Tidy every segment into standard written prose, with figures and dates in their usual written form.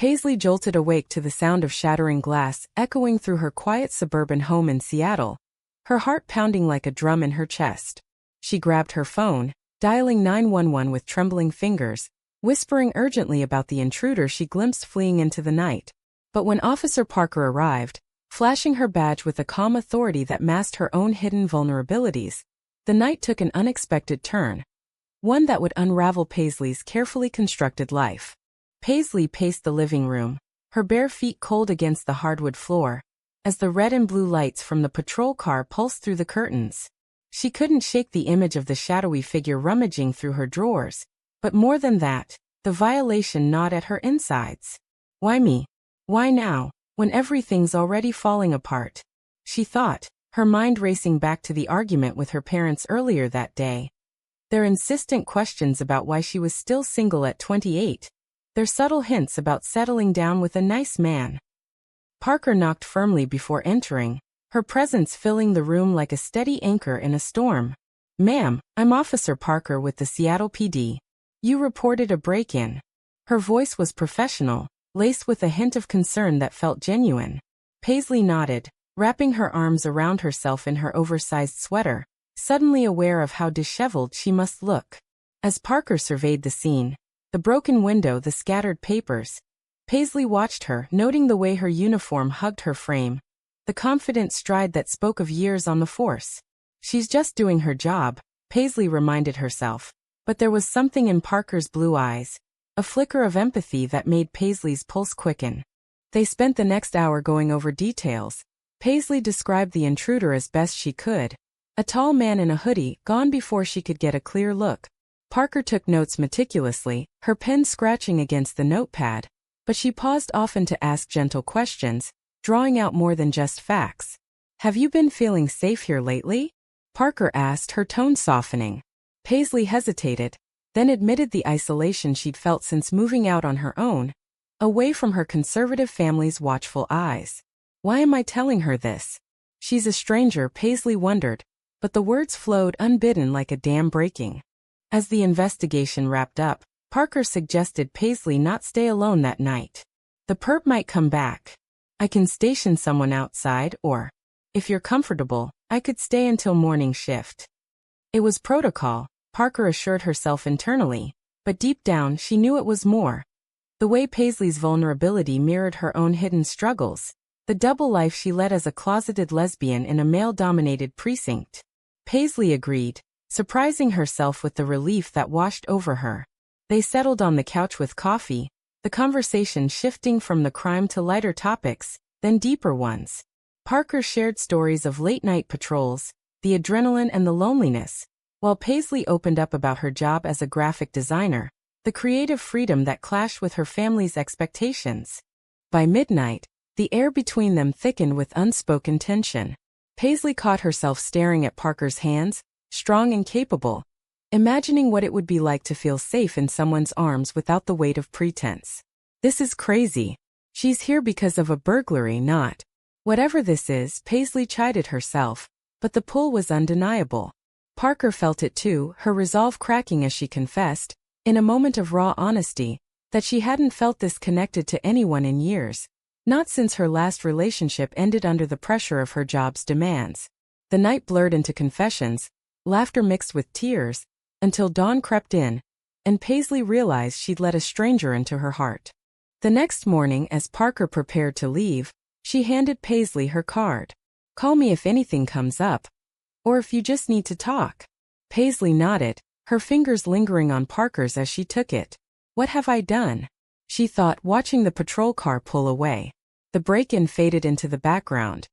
Paisley jolted awake to the sound of shattering glass echoing through her quiet suburban home in Seattle, her heart pounding like a drum in her chest. She grabbed her phone, dialing 911 with trembling fingers, whispering urgently about the intruder she glimpsed fleeing into the night. But when Officer Parker arrived, flashing her badge with a calm authority that masked her own hidden vulnerabilities, the night took an unexpected turn, one that would unravel Paisley's carefully constructed life. Paisley paced the living room, her bare feet cold against the hardwood floor, as the red and blue lights from the patrol car pulsed through the curtains. She couldn't shake the image of the shadowy figure rummaging through her drawers, but more than that, the violation gnawed at her insides. Why me? Why now, when everything's already falling apart? She thought, her mind racing back to the argument with her parents earlier that day. Their insistent questions about why she was still single at 28. Their subtle hints about settling down with a nice man. Parker knocked firmly before entering, her presence filling the room like a steady anchor in a storm. "Ma'am, I'm Officer Parker with the Seattle PD. You reported a break-in." Her voice was professional, laced with a hint of concern that felt genuine. Paisley nodded, wrapping her arms around herself in her oversized sweater, suddenly aware of how disheveled she must look. As Parker surveyed the scene, the broken window, the scattered papers, Paisley watched her, noting the way her uniform hugged her frame, the confident stride that spoke of years on the force. She's just doing her job, Paisley reminded herself, but there was something in Parker's blue eyes, a flicker of empathy that made Paisley's pulse quicken. They spent the next hour going over details. Paisley described the intruder as best she could, a tall man in a hoodie, gone before she could get a clear look. Parker took notes meticulously, her pen scratching against the notepad, but she paused often to ask gentle questions, drawing out more than just facts. "Have you been feeling safe here lately?" Parker asked, her tone softening. Paisley hesitated, then admitted the isolation she'd felt since moving out on her own, away from her conservative family's watchful eyes. Why am I telling her this? She's a stranger, Paisley wondered, but the words flowed unbidden like a dam breaking. As the investigation wrapped up, Parker suggested Paisley not stay alone that night. "The perp might come back. I can station someone outside, or, if you're comfortable, I could stay until morning shift." It was protocol, Parker assured herself internally, but deep down she knew it was more. The way Paisley's vulnerability mirrored her own hidden struggles, the double life she led as a closeted lesbian in a male-dominated precinct. Paisley agreed, surprising herself with the relief that washed over her. They settled on the couch with coffee, the conversation shifting from the crime to lighter topics, then deeper ones. Parker shared stories of late-night patrols, the adrenaline and the loneliness, while Paisley opened up about her job as a graphic designer, the creative freedom that clashed with her family's expectations. By midnight, the air between them thickened with unspoken tension. Paisley caught herself staring at Parker's hands, strong and capable, imagining what it would be like to feel safe in someone's arms without the weight of pretense. This is crazy. She's here because of a burglary, not. Whatever this is, Paisley chided herself, but the pull was undeniable. Parker felt it too, her resolve cracking as she confessed, in a moment of raw honesty, that she hadn't felt this connected to anyone in years, not since her last relationship ended under the pressure of her job's demands. The night blurred into confessions, laughter mixed with tears, until dawn crept in, and Paisley realized she'd let a stranger into her heart. The next morning, as Parker prepared to leave, she handed Paisley her card. "Call me if anything comes up, or if you just need to talk." Paisley nodded, her fingers lingering on Parker's as she took it. "What have I done?" she thought, watching the patrol car pull away. The break-in faded into the background.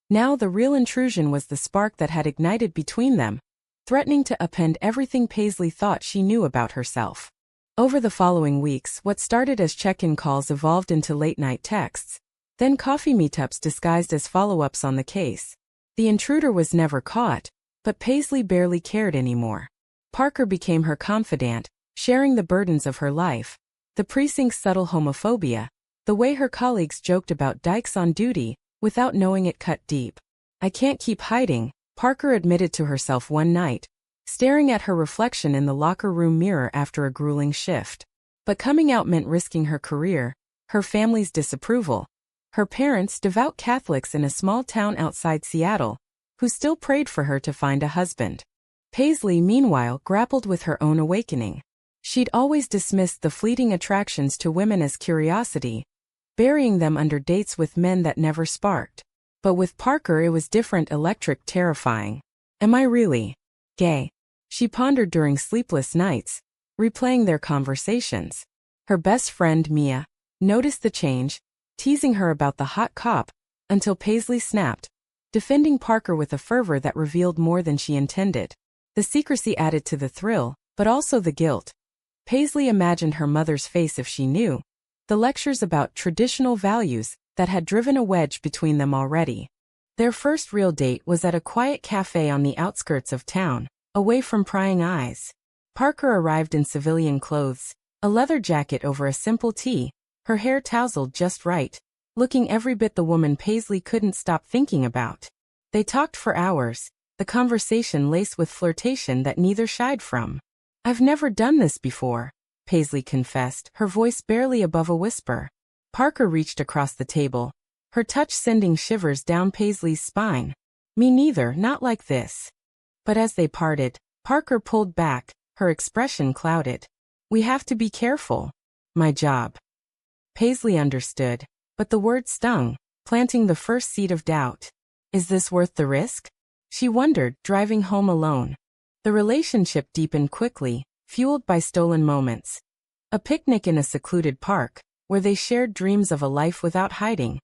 Now the real intrusion was the spark that had ignited between them, threatening to upend everything Paisley thought she knew about herself. Over the following weeks, what started as check-in calls evolved into late-night texts, then coffee meetups disguised as follow-ups on the case. The intruder was never caught, but Paisley barely cared anymore. Parker became her confidant, sharing the burdens of her life, the precinct's subtle homophobia, the way her colleagues joked about dykes on duty, without knowing it cut deep. "I can't keep hiding," Parker admitted to herself one night, staring at her reflection in the locker room mirror after a grueling shift. But coming out meant risking her career, her family's disapproval. Her parents, devout Catholics in a small town outside Seattle, who still prayed for her to find a husband. Paisley, meanwhile, grappled with her own awakening. She'd always dismissed the fleeting attractions to women as curiosity, burying them under dates with men that never sparked. But with Parker it was different, electric, terrifying. Am I really gay? She pondered during sleepless nights, replaying their conversations. Her best friend, Mia, noticed the change, teasing her about the hot cop, until Paisley snapped, defending Parker with a fervor that revealed more than she intended. The secrecy added to the thrill, but also the guilt. Paisley imagined her mother's face if she knew. The lectures about traditional values that had driven a wedge between them already. Their first real date was at a quiet cafe on the outskirts of town, away from prying eyes. Parker arrived in civilian clothes, a leather jacket over a simple tee, her hair tousled just right, looking every bit the woman Paisley couldn't stop thinking about. They talked for hours, the conversation laced with flirtation that neither shied from. "I've never done this before," Paisley confessed, her voice barely above a whisper. Parker reached across the table, her touch sending shivers down Paisley's spine. "Me neither, not like this." But as they parted, Parker pulled back, her expression clouded. "We have to be careful. My job." Paisley understood, but the word stung, planting the first seed of doubt. Is this worth the risk? She wondered, driving home alone. The relationship deepened quickly, fueled by stolen moments. A picnic in a secluded park, where they shared dreams of a life without hiding.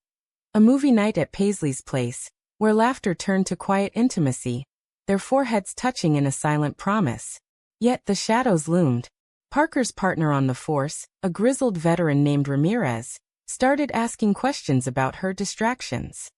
A movie night at Paisley's place, where laughter turned to quiet intimacy, their foreheads touching in a silent promise. Yet the shadows loomed. Parker's partner on the force, a grizzled veteran named Ramirez, started asking questions about her distractions.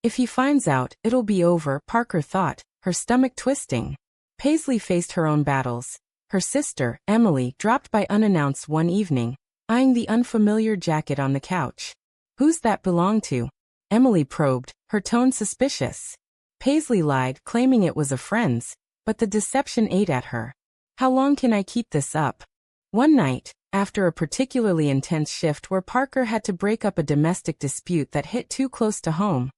If he finds out, it'll be over, Parker thought, her stomach twisting. Paisley faced her own battles. Her sister, Emily, dropped by unannounced one evening, eyeing the unfamiliar jacket on the couch. "Who's that belong to?" Emily probed, her tone suspicious. Paisley lied, claiming it was a friend's, but the deception ate at her. "How long can I keep this up?" One night, after a particularly intense shift where Parker had to break up a domestic dispute that hit too close to home,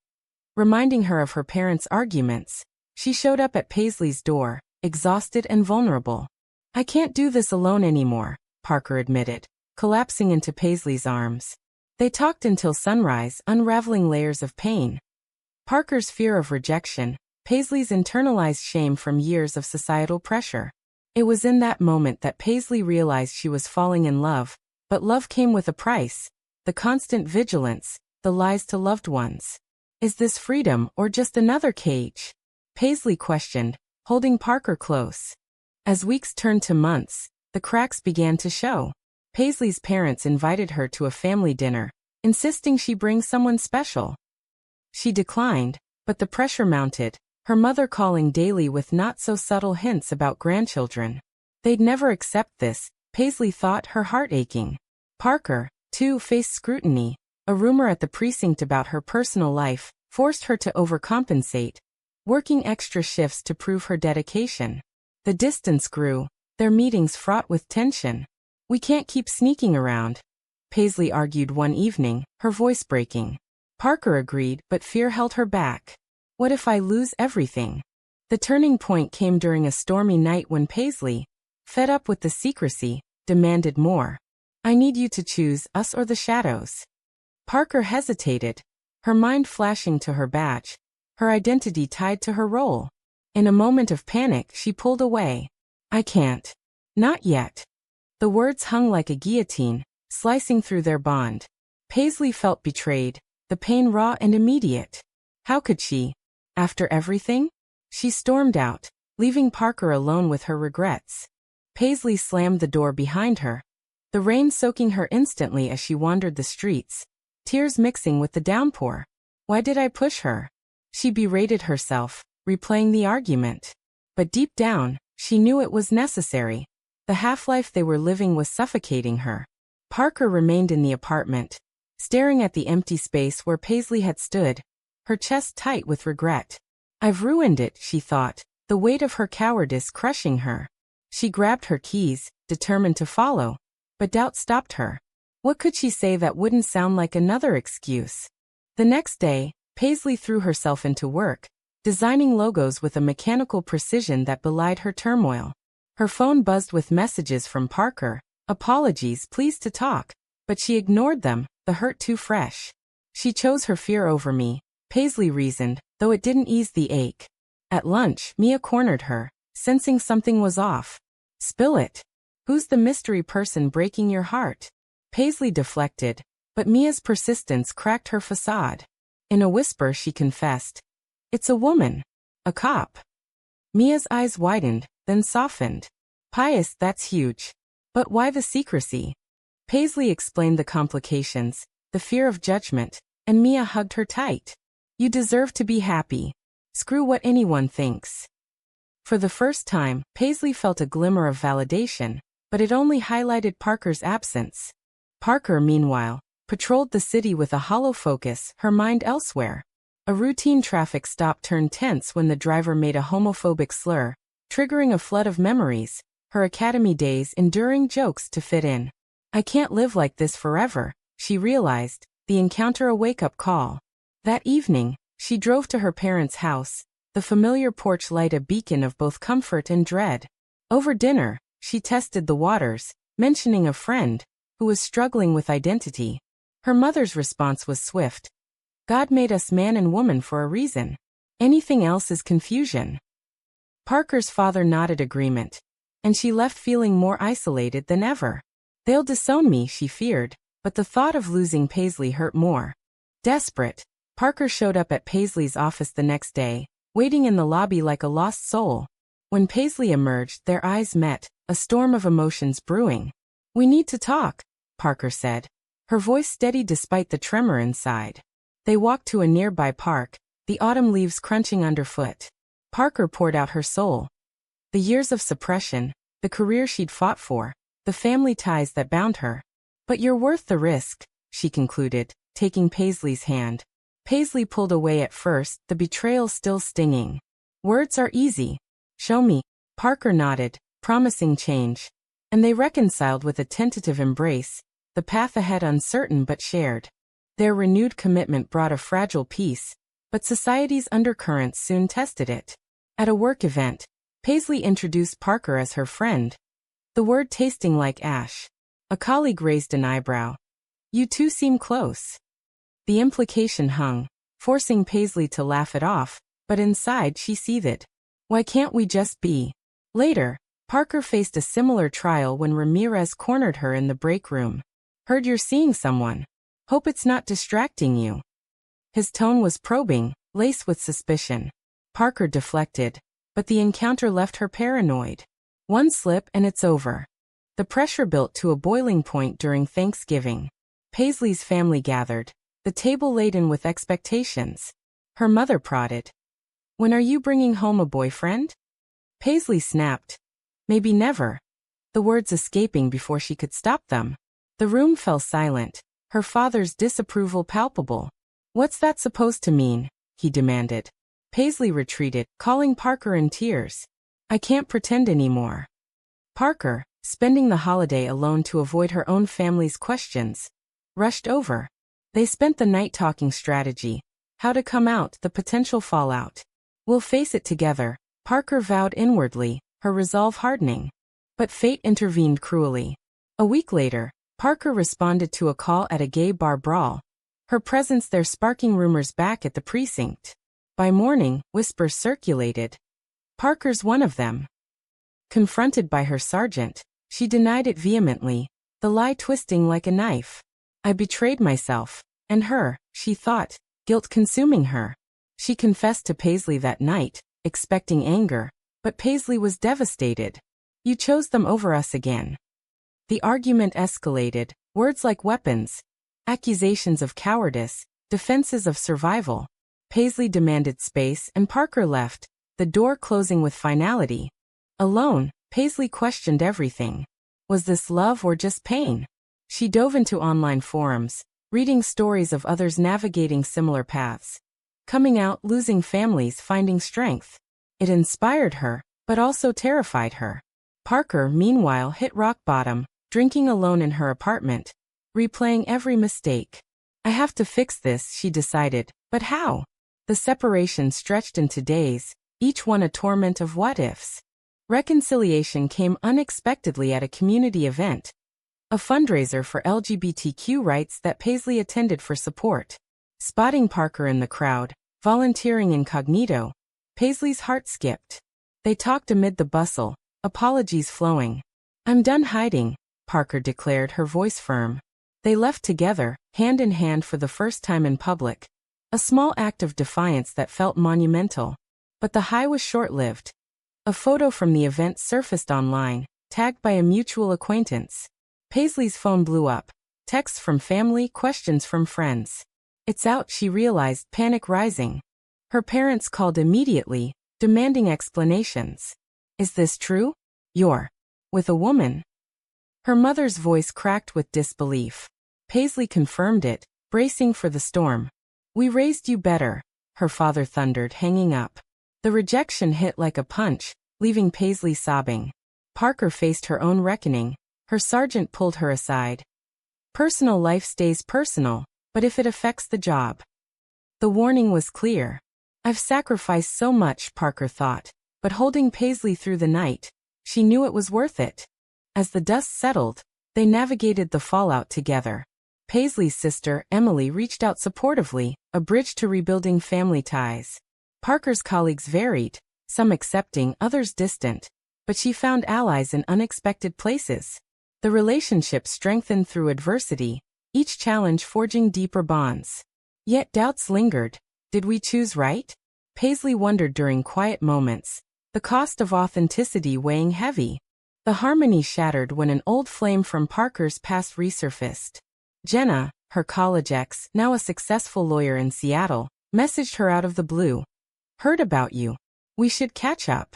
reminding her of her parents' arguments, she showed up at Paisley's door, exhausted and vulnerable. "I can't do this alone anymore," Parker admitted, collapsing into Paisley's arms. They talked until sunrise, unraveling layers of pain. Parker's fear of rejection, Paisley's internalized shame from years of societal pressure. It was in that moment that Paisley realized she was falling in love, but love came with a price, the constant vigilance, the lies to loved ones. Is this freedom or just another cage? Paisley questioned, holding Parker close. As weeks turned to months, the cracks began to show. Paisley's parents invited her to a family dinner, insisting she bring someone special. She declined, but the pressure mounted, her mother calling daily with not-so-subtle hints about grandchildren. They'd never accept this, Paisley thought, her heart aching. Parker, too, faced scrutiny. A rumor at the precinct about her personal life forced her to overcompensate, working extra shifts to prove her dedication. The distance grew, their meetings fraught with tension. "We can't keep sneaking around," Paisley argued one evening, her voice breaking. Parker agreed, but fear held her back. "What if I lose everything?" The turning point came during a stormy night when Paisley, fed up with the secrecy, demanded more. "I need you to choose, us or the shadows." Parker hesitated, her mind flashing to her badge, her identity tied to her role. In a moment of panic, she pulled away. "I can't. Not yet." The words hung like a guillotine, slicing through their bond. Paisley felt betrayed, the pain raw and immediate. How could she? After everything? She stormed out, leaving Parker alone with her regrets. Paisley slammed the door behind her, the rain soaking her instantly as she wandered the streets, tears mixing with the downpour. Why did I push her? She berated herself, replaying the argument. But deep down, she knew it was necessary. The half-life they were living was suffocating her. Parker remained in the apartment, staring at the empty space where Paisley had stood, her chest tight with regret. "I've ruined it," she thought, the weight of her cowardice crushing her. She grabbed her keys, determined to follow, but doubt stopped her. What could she say that wouldn't sound like another excuse? The next day, Paisley threw herself into work, designing logos with a mechanical precision that belied her turmoil. Her phone buzzed with messages from Parker. Apologies, pleased to talk. But she ignored them, the hurt too fresh. She chose her fear over me, Paisley reasoned, though it didn't ease the ache. At lunch, Mia cornered her, sensing something was off. Spill it. Who's the mystery person breaking your heart? Paisley deflected, but Mia's persistence cracked her facade. In a whisper she confessed. It's a woman. A cop. Mia's eyes widened, then softened. Pious, that's huge. But why the secrecy? Paisley explained the complications, the fear of judgment, and Mia hugged her tight. You deserve to be happy. Screw what anyone thinks. For the first time, Paisley felt a glimmer of validation, but it only highlighted Parker's absence. Parker, meanwhile, patrolled the city with a hollow focus, her mind elsewhere. A routine traffic stop turned tense when the driver made a homophobic slur, triggering a flood of memories, her academy days enduring jokes to fit in. I can't live like this forever, she realized, the encounter a wake-up call. That evening, she drove to her parents' house, the familiar porch light a beacon of both comfort and dread. Over dinner, she tested the waters, mentioning a friend who was struggling with identity. Her mother's response was swift. God made us man and woman for a reason. Anything else is confusion. Parker's father nodded agreement, and she left feeling more isolated than ever. They'll disown me, she feared, but the thought of losing Paisley hurt more. Desperate, Parker showed up at Paisley's office the next day, waiting in the lobby like a lost soul. When Paisley emerged, their eyes met, a storm of emotions brewing. We need to talk, Parker said, her voice steady despite the tremor inside. They walked to a nearby park, the autumn leaves crunching underfoot. Parker poured out her soul. The years of suppression, the career she'd fought for, the family ties that bound her. But you're worth the risk, she concluded, taking Paisley's hand. Paisley pulled away at first, the betrayal still stinging. Words are easy. Show me. Parker nodded, promising change. And they reconciled with a tentative embrace, the path ahead uncertain but shared. Their renewed commitment brought a fragile peace, but society's undercurrents soon tested it. At a work event, Paisley introduced Parker as her friend, the word tasting like ash. A colleague raised an eyebrow. You two seem close. The implication hung, forcing Paisley to laugh it off, but inside she seethed. Why can't we just be? Later, Parker faced a similar trial when Ramirez cornered her in the break room. Heard you're seeing someone. Hope it's not distracting you. His tone was probing, laced with suspicion. Parker deflected, but the encounter left her paranoid. One slip and it's over. The pressure built to a boiling point during Thanksgiving. Paisley's family gathered, the table laden with expectations. Her mother prodded. When are you bringing home a boyfriend? Paisley snapped. Maybe never. The words escaping before she could stop them. The room fell silent, her father's disapproval palpable. What's that supposed to mean? He demanded. Paisley retreated, calling Parker in tears. I can't pretend anymore. Parker, spending the holiday alone to avoid her own family's questions, rushed over. They spent the night talking strategy, how to come out, the potential fallout. We'll face it together, Parker vowed inwardly, her resolve hardening. But fate intervened cruelly. A week later, Parker responded to a call at a gay bar brawl, her presence there sparking rumors back at the precinct. By morning, whispers circulated. Parker's one of them. Confronted by her sergeant, she denied it vehemently, the lie twisting like a knife. I betrayed myself, and her, she thought, guilt consuming her. She confessed to Paisley that night, expecting anger, but Paisley was devastated. You chose them over us again. The argument escalated, words like weapons, accusations of cowardice, defenses of survival. Paisley demanded space and Parker left, the door closing with finality. Alone, Paisley questioned everything. Was this love or just pain? She dove into online forums, reading stories of others navigating similar paths. Coming out, losing families, finding strength. It inspired her, but also terrified her. Parker, meanwhile, hit rock bottom, drinking alone in her apartment, replaying every mistake. I have to fix this, she decided, but how? The separation stretched into days, each one a torment of what-ifs. Reconciliation came unexpectedly at a community event, a fundraiser for LGBTQ rights that Paisley attended for support. Spotting Parker in the crowd, volunteering incognito, Paisley's heart skipped. They talked amid the bustle, apologies flowing. I'm done hiding, Parker declared, her voice firm. They left together, hand in hand for the first time in public. A small act of defiance that felt monumental. But the high was short-lived. A photo from the event surfaced online, tagged by a mutual acquaintance. Paisley's phone blew up. Texts from family, questions from friends. It's out, she realized, panic rising. Her parents called immediately, demanding explanations. Is this true? You're with a woman? Her mother's voice cracked with disbelief. Paisley confirmed it, bracing for the storm. We raised you better, her father thundered, hanging up. The rejection hit like a punch, leaving Paisley sobbing. Parker faced her own reckoning. Her sergeant pulled her aside. Personal life stays personal, but if it affects the job. The warning was clear. I've sacrificed so much, Parker thought, but holding Paisley through the night, she knew it was worth it. As the dust settled, they navigated the fallout together. Paisley's sister, Emily, reached out supportively, a bridge to rebuilding family ties. Parker's colleagues varied, some accepting, others distant, but she found allies in unexpected places. The relationship strengthened through adversity, each challenge forging deeper bonds. Yet doubts lingered. Did we choose right? Paisley wondered during quiet moments, the cost of authenticity weighing heavy. The harmony shattered when an old flame from Parker's past resurfaced. Jenna, her college ex, now a successful lawyer in Seattle, messaged her out of the blue. Heard about you. We should catch up.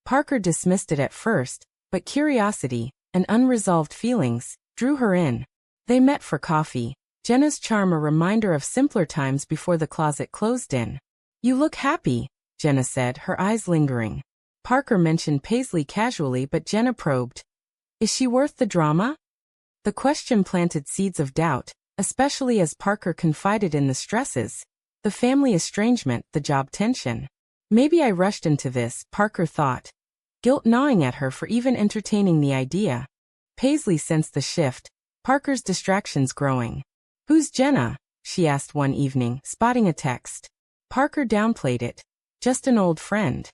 Parker dismissed it at first, but curiosity, and unresolved feelings, drew her in. They met for coffee, Jenna's charm a reminder of simpler times before the closet closed in. You look happy, Jenna said, her eyes lingering. Parker mentioned Paisley casually, but Jenna probed. Is she worth the drama? The question planted seeds of doubt, especially as Parker confided in the stresses, the family estrangement, the job tension. Maybe I rushed into this, Parker thought. Guilt gnawing at her for even entertaining the idea. Paisley sensed the shift, Parker's distractions growing. Who's Jenna? She asked one evening, spotting a text. Parker downplayed it. Just an old friend.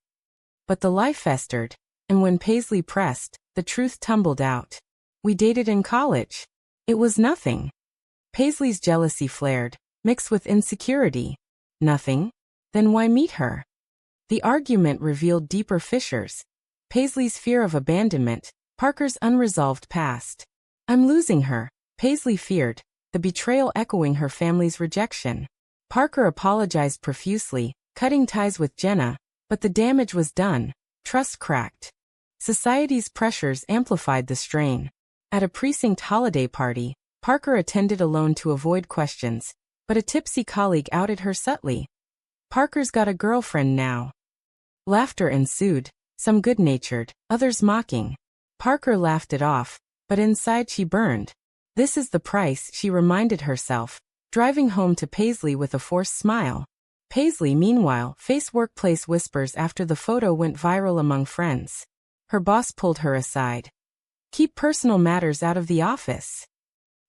But the lie festered, and when Paisley pressed, the truth tumbled out. We dated in college. It was nothing. Paisley's jealousy flared, mixed with insecurity. Nothing? Then why meet her? The argument revealed deeper fissures. Paisley's fear of abandonment, Parker's unresolved past. I'm losing her, Paisley feared, the betrayal echoing her family's rejection. Parker apologized profusely, cutting ties with Jenna, but the damage was done, trust cracked. Society's pressures amplified the strain. At a precinct holiday party, Parker attended alone to avoid questions, but a tipsy colleague outed her subtly. Parker's got a girlfriend now. Laughter ensued, some good-natured, others mocking. Parker laughed it off, but inside she burned. This is the price, she reminded herself, driving home to Paisley with a forced smile. Paisley, meanwhile, faced workplace whispers after the photo went viral among friends. Her boss pulled her aside. Keep personal matters out of the office.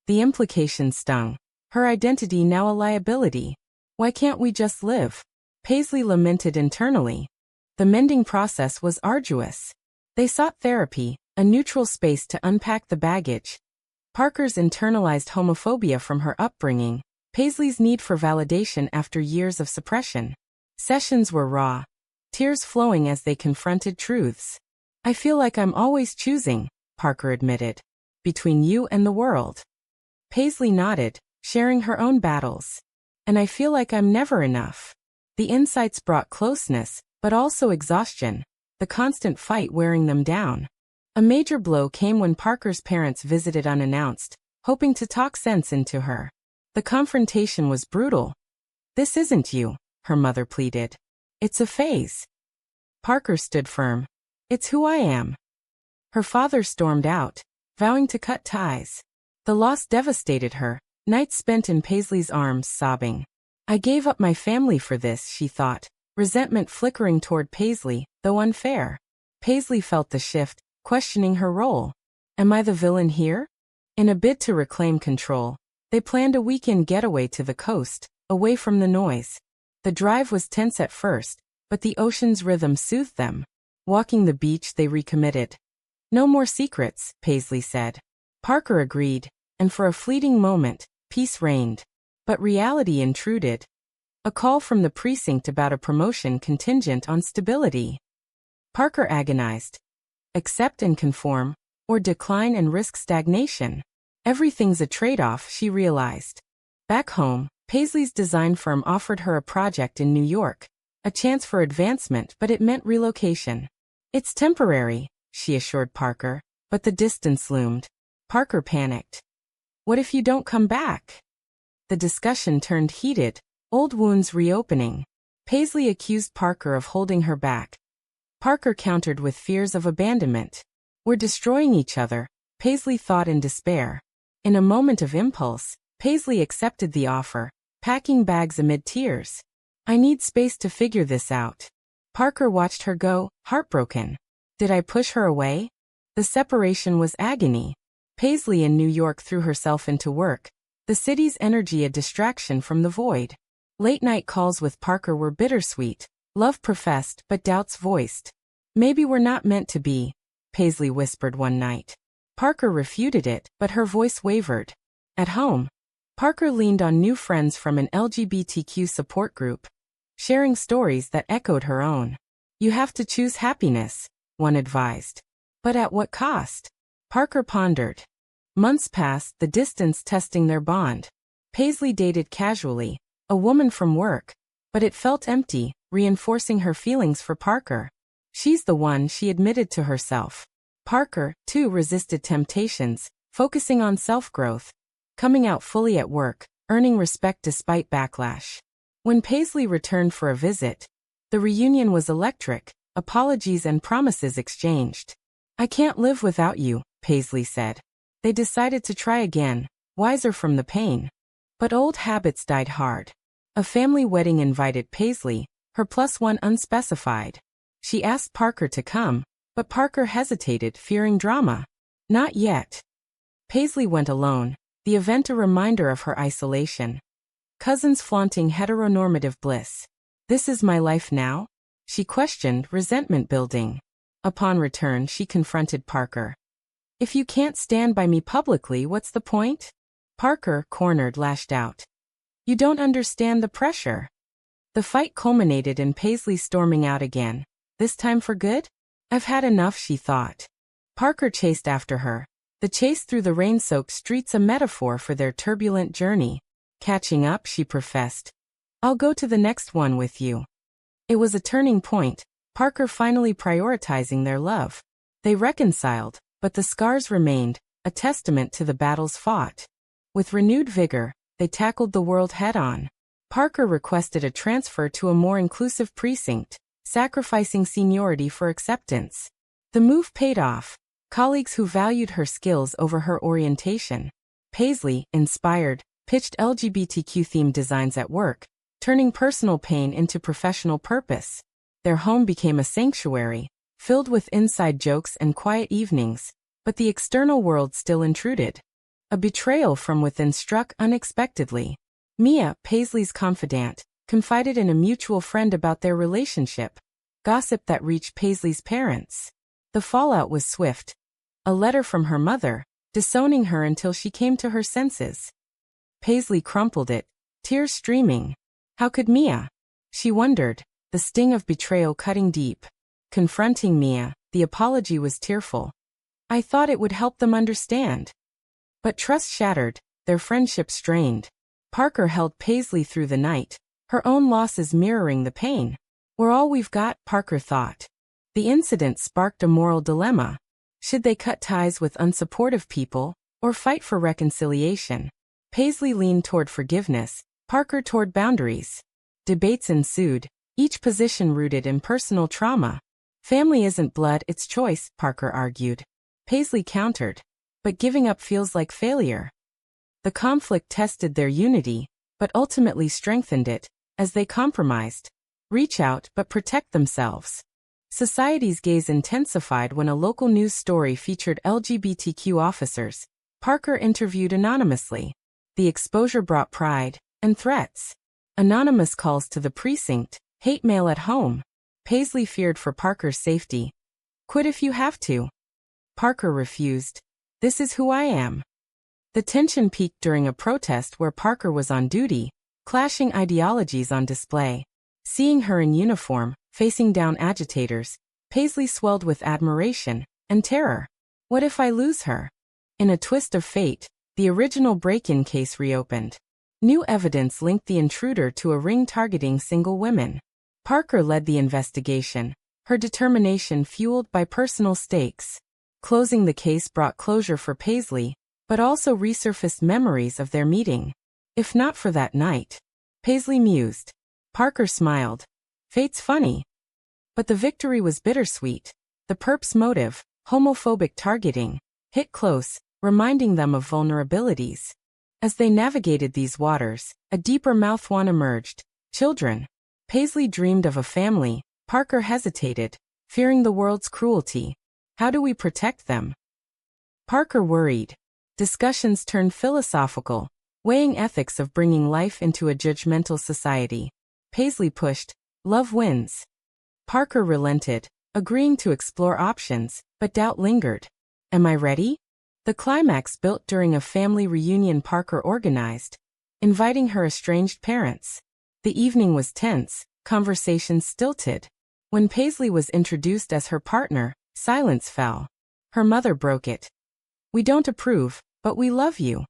The implication stung. Her identity now a liability. Why can't we just live? Paisley lamented internally. The mending process was arduous. They sought therapy, a neutral space to unpack the baggage. Parker's internalized homophobia from her upbringing, Paisley's need for validation after years of suppression. Sessions were raw, tears flowing as they confronted truths. I feel like I'm always choosing, Parker admitted, between you and the world. Paisley nodded, sharing her own battles. And I feel like I'm never enough. The insights brought closeness, but also exhaustion, the constant fight wearing them down. A major blow came when Parker's parents visited unannounced, hoping to talk sense into her. The confrontation was brutal. This isn't you, her mother pleaded. It's a phase. Parker stood firm. It's who I am. Her father stormed out, vowing to cut ties. The loss devastated her, nights spent in Paisley's arms sobbing. I gave up my family for this, she thought, resentment flickering toward Paisley, though unfair. Paisley felt the shift, questioning her role. Am I the villain here? In a bid to reclaim control, they planned a weekend getaway to the coast, away from the noise. The drive was tense at first, but the ocean's rhythm soothed them. Walking the beach, they recommitted. No more secrets, Paisley said. Parker agreed, and for a fleeting moment, peace reigned. But reality intruded. A call from the precinct about a promotion contingent on stability. Parker agonized. Accept and conform, or decline and risk stagnation. Everything's a trade-off, she realized. Back home, Paisley's design firm offered her a project in New York, a chance for advancement, but it meant relocation. It's temporary, she assured Parker, but the distance loomed. Parker panicked. What if you don't come back? The discussion turned heated, old wounds reopening. Paisley accused Parker of holding her back. Parker countered with fears of abandonment. We're destroying each other, Paisley thought in despair. In a moment of impulse, Paisley accepted the offer, packing bags amid tears. I need space to figure this out. Parker watched her go, heartbroken. Did I push her away? The separation was agony. Paisley in New York threw herself into work, the city's energy a distraction from the void. Late-night calls with Parker were bittersweet, love professed but doubts voiced. Maybe we're not meant to be, Paisley whispered one night. Parker refuted it, but her voice wavered. At home, Parker leaned on new friends from an LGBTQ support group, sharing stories that echoed her own. You have to choose happiness, one advised. But at what cost? Parker pondered. Months passed, the distance testing their bond. Paisley dated casually, a woman from work, but it felt empty, reinforcing her feelings for Parker. She's the one, she admitted to herself. Parker, too, resisted temptations, focusing on self-growth, coming out fully at work, earning respect despite backlash. When Paisley returned for a visit, the reunion was electric, apologies and promises exchanged. I can't live without you, Paisley said. They decided to try again, wiser from the pain. But old habits died hard. A family wedding invited Paisley, her +1 unspecified. She asked Parker to come, but Parker hesitated, fearing drama. Not yet. Paisley went alone, the event a reminder of her isolation. Cousins flaunting heteronormative bliss. This is my life now? She questioned, resentment building. Upon return, she confronted Parker. If you can't stand by me publicly, what's the point? Parker, cornered, lashed out. You don't understand the pressure. The fight culminated in Paisley storming out again. This time for good? I've had enough, she thought. Parker chased after her. The chase through the rain-soaked streets a metaphor for their turbulent journey. Catching up, she professed. I'll go to the next one with you. It was a turning point, Parker finally prioritizing their love. They reconciled, but the scars remained, a testament to the battles fought. With renewed vigor, they tackled the world head-on. Parker requested a transfer to a more inclusive precinct, sacrificing seniority for acceptance. The move paid off. Colleagues who valued her skills over her orientation. Paisley, inspired, pitched LGBTQ-themed designs at work, turning personal pain into professional purpose. Their home became a sanctuary, filled with inside jokes and quiet evenings, but the external world still intruded. A betrayal from within struck unexpectedly. Mia, Paisley's confidant, confided in a mutual friend about their relationship, gossip that reached Paisley's parents. The fallout was swift. A letter from her mother, disowning her until she came to her senses. Paisley crumpled it, tears streaming. How could Mia? She wondered, the sting of betrayal cutting deep. Confronting Mia, the apology was tearful. I thought it would help them understand. But trust shattered, their friendship strained. Parker held Paisley through the night, her own losses mirroring the pain. We're all we've got, Parker thought. The incident sparked a moral dilemma. Should they cut ties with unsupportive people, or fight for reconciliation? Paisley leaned toward forgiveness, Parker toward boundaries. Debates ensued, each position rooted in personal trauma. Family isn't blood, it's choice, Parker argued. Paisley countered. But giving up feels like failure. The conflict tested their unity, but ultimately strengthened it, as they compromised. Reach out but protect themselves. Society's gaze intensified when a local news story featured LGBTQ officers. Parker interviewed anonymously. The exposure brought pride and threats. Anonymous calls to the precinct, hate mail at home. Paisley feared for Parker's safety. Quit if you have to. Parker refused. This is who I am. The tension peaked during a protest where Parker was on duty, clashing ideologies on display. Seeing her in uniform, facing down agitators, Paisley swelled with admiration and terror. What if I lose her? In a twist of fate, the original break-in case reopened. New evidence linked the intruder to a ring targeting single women. Parker led the investigation, her determination fueled by personal stakes. Closing the case brought closure for Paisley, but also resurfaced memories of their meeting. If not for that night. Paisley mused. Parker smiled. Fate's funny. But the victory was bittersweet. The perp's motive, homophobic targeting, hit close, reminding them of vulnerabilities. As they navigated these waters, a deeper mouthwarn emerged. Children. Paisley dreamed of a family. Parker hesitated, fearing the world's cruelty. How do we protect them? Parker worried. Discussions turned philosophical, weighing ethics of bringing life into a judgmental society. Paisley pushed. Love wins. Parker relented, agreeing to explore options, but doubt lingered. Am I ready? The climax built during a family reunion Parker organized, inviting her estranged parents. The evening was tense, conversations stilted. When Paisley was introduced as her partner, silence fell. Her mother broke it. We don't approve, but we love you.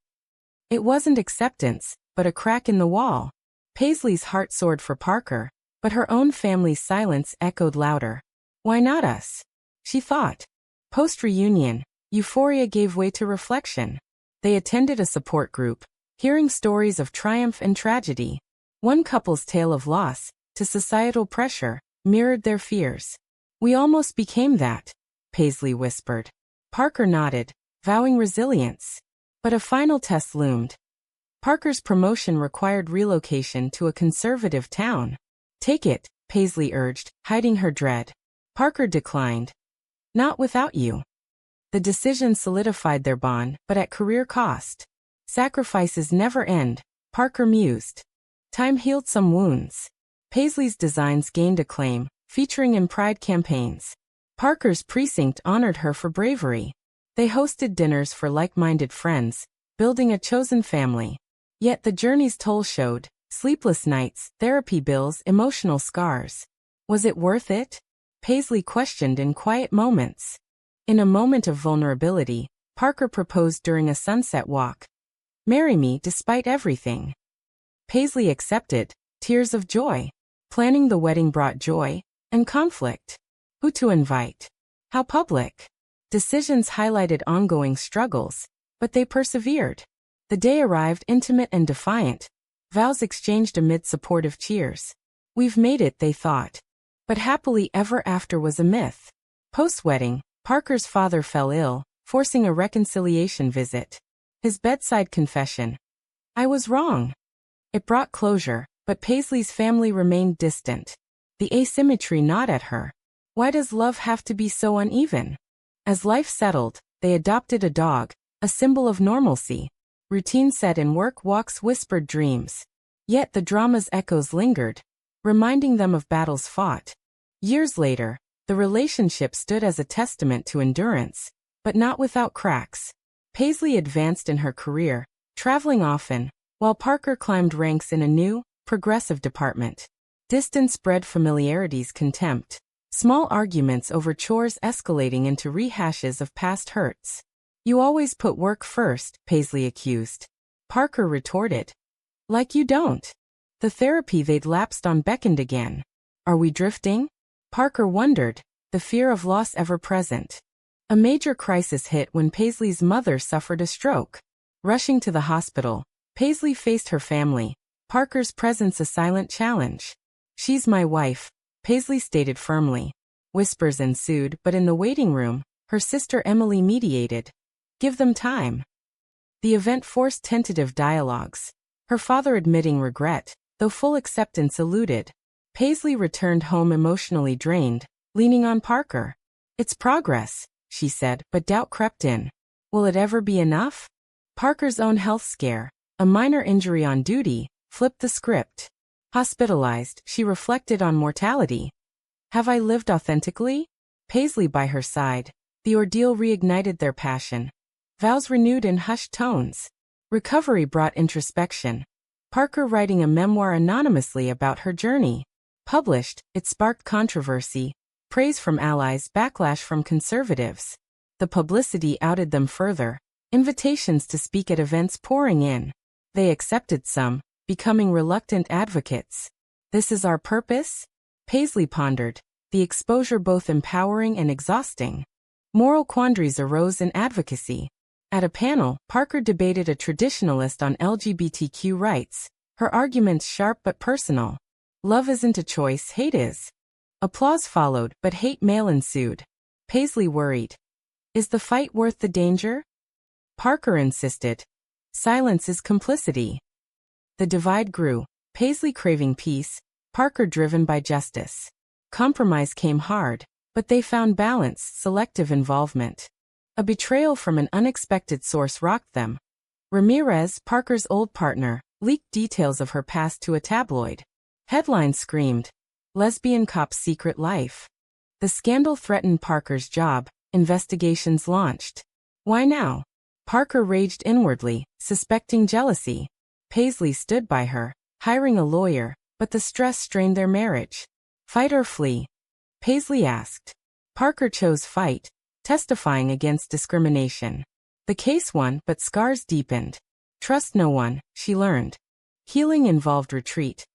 It wasn't acceptance, but a crack in the wall. Paisley's heart soared for Parker, but her own family's silence echoed louder. Why not us? She thought. Post-reunion, euphoria gave way to reflection. They attended a support group, hearing stories of triumph and tragedy. One couple's tale of loss, to societal pressure, mirrored their fears. We almost became that, Paisley whispered. Parker nodded, vowing resilience. But a final test loomed. Parker's promotion required relocation to a conservative town. Take it, Paisley urged, hiding her dread. Parker declined. Not without you. The decision solidified their bond, but at career cost. Sacrifices never end, Parker mused. Time healed some wounds. Paisley's designs gained acclaim, featuring in Pride campaigns. Parker's precinct honored her for bravery. They hosted dinners for like-minded friends, building a chosen family. Yet the journey's toll showed. Sleepless nights, therapy bills, emotional scars. Was it worth it? Paisley questioned in quiet moments. In a moment of vulnerability, Parker proposed during a sunset walk. Marry me despite everything. Paisley accepted, tears of joy. Planning the wedding brought joy and conflict. Who to invite? How public? Decisions highlighted ongoing struggles, but they persevered. The day arrived intimate and defiant. Vows exchanged amid supportive cheers. We've made it, they thought. But happily ever after was a myth. Post-wedding, Parker's father fell ill, forcing a reconciliation visit. His bedside confession. I was wrong. It brought closure, but Paisley's family remained distant. The asymmetry gnawed at her. Why does love have to be so uneven? As life settled, they adopted a dog, a symbol of normalcy. Routine set in work walks whispered dreams. Yet the drama's echoes lingered, reminding them of battles fought. Years later, the relationship stood as a testament to endurance, but not without cracks. Paisley advanced in her career, traveling often, while Parker climbed ranks in a new, progressive department. Distance bred familiarity's contempt. Small arguments over chores escalating into rehashes of past hurts. You always put work first, Paisley accused. Parker retorted. Like you don't. The therapy they'd lapsed on beckoned again. Are we drifting? Parker wondered, the fear of loss ever present. A major crisis hit when Paisley's mother suffered a stroke. Rushing to the hospital, Paisley faced her family, Parker's presence a silent challenge. She's my wife, Paisley stated firmly. Whispers ensued, but in the waiting room, her sister Emily mediated. Give them time. The event forced tentative dialogues, her father admitting regret, though full acceptance eluded. Paisley returned home emotionally drained, leaning on Parker. "It's progress," she said, but doubt crept in. Will it ever be enough? Parker's own health scare, a minor injury on duty, flipped the script. Hospitalized, she reflected on mortality. Have I lived authentically? Paisley by her side. The ordeal reignited their passion. Vows renewed in hushed tones. Recovery brought introspection. Parker writing a memoir anonymously about her journey. Published, it sparked controversy, praise from allies, backlash from conservatives. The publicity outed them further, invitations to speak at events pouring in. They accepted some, becoming reluctant advocates. This is our purpose? Paisley pondered, the exposure both empowering and exhausting. Moral quandaries arose in advocacy. At a panel, Parker debated a traditionalist on LGBTQ rights, her arguments sharp but personal. Love isn't a choice, hate is. Applause followed, but hate mail ensued. Paisley worried. Is the fight worth the danger? Parker insisted. Silence is complicity. The divide grew, Paisley craving peace, Parker driven by justice. Compromise came hard, but they found balance, selective involvement. A betrayal from an unexpected source rocked them. Ramirez, Parker's old partner, leaked details of her past to a tabloid. Headlines screamed, "Lesbian cop's secret life." The scandal threatened Parker's job, investigations launched. Why now? Parker raged inwardly, suspecting jealousy. Paisley stood by her, hiring a lawyer, but the stress strained their marriage. Fight or flee? Paisley asked. Parker chose fight, testifying against discrimination. The case won, but scars deepened. Trust no one, she learned. Healing involved retreat.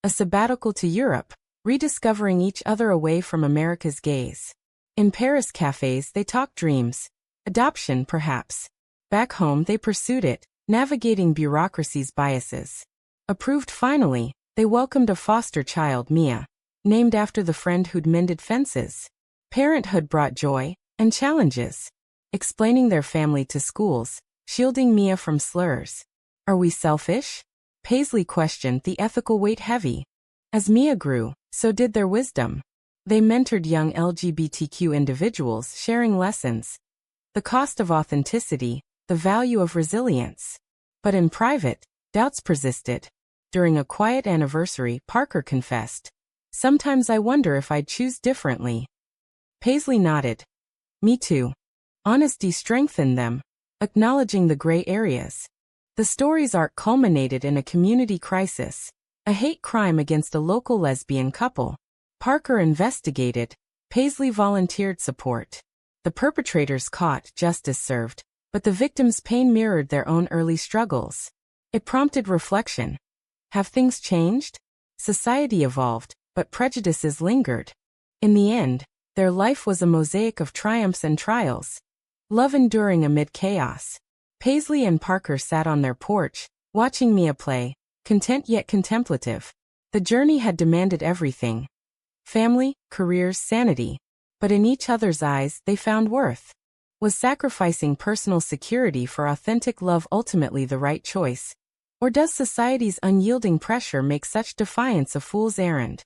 A sabbatical to Europe, rediscovering each other away from America's gaze. In Paris cafes they talked dreams. Adoption, perhaps. Back home they pursued it, navigating bureaucracy's biases. Approved finally, they welcomed a foster child, Mia, named after the friend who'd mended fences. Parenthood brought joy and challenges. Explaining their family to schools, shielding Mia from slurs. Are we selfish? Paisley questioned, the ethical weight heavy. As Mia grew, so did their wisdom. They mentored young LGBTQ individuals, sharing lessons. The cost of authenticity, the value of resilience. But in private, doubts persisted. During a quiet anniversary, Parker confessed, "Sometimes I wonder if I'd choose differently." Paisley nodded. Me too. Honesty strengthened them, acknowledging the gray areas. The story's arc culminated in a community crisis, a hate crime against a local lesbian couple. Parker investigated, Paisley volunteered support. The perpetrators caught, justice served, but the victims' pain mirrored their own early struggles. It prompted reflection. Have things changed? Society evolved, but prejudices lingered. In the end, their life was a mosaic of triumphs and trials. Love enduring amid chaos. Paisley and Parker sat on their porch, watching Mia play, content yet contemplative. The journey had demanded everything. Family, careers, sanity. But in each other's eyes, they found worth. Was sacrificing personal security for authentic love ultimately the right choice? Or does society's unyielding pressure make such defiance a fool's errand?